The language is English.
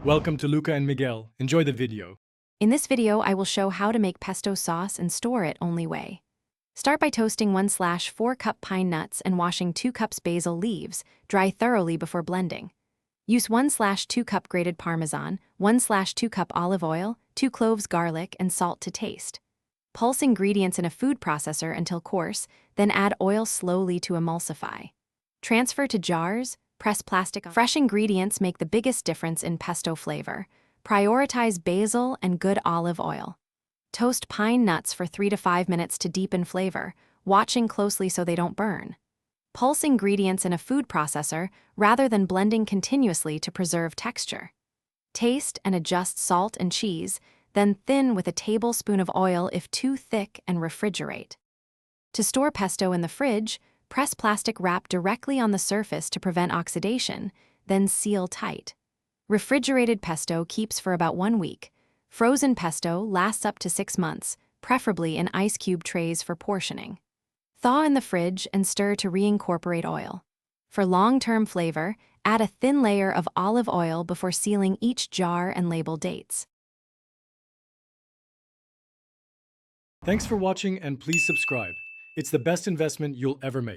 Welcome to Luca and Miguel. Enjoy the video. In this video, I will show how to make pesto sauce and store it only way. Start by toasting 1/4 cup pine nuts and washing 2 cups basil leaves, dry thoroughly before blending. Use 1/2 cup grated Parmesan, 1/2 cup olive oil, 2 cloves garlic, and salt to taste. Pulse ingredients in a food processor until coarse, then add oil slowly to emulsify. Transfer to jars, press plastic on. Fresh ingredients make the biggest difference in pesto flavor. Prioritize basil and good olive oil. Toast pine nuts for 3 to 5 minutes to deepen flavor, watching closely so they don't burn. Pulse ingredients in a food processor rather than blending continuously to preserve texture. Taste and adjust salt and cheese, then thin with a tablespoon of oil if too thick and refrigerate. To store pesto in the fridge, press plastic wrap directly on the surface to prevent oxidation, then seal tight. Refrigerated pesto keeps for about 1 week. Frozen pesto lasts up to 6 months, preferably in ice cube trays for portioning. Thaw in the fridge and stir to reincorporate oil. For long-term flavor, add a thin layer of olive oil before sealing each jar and label dates. Thanks for watching and please subscribe. It's the best investment you'll ever make.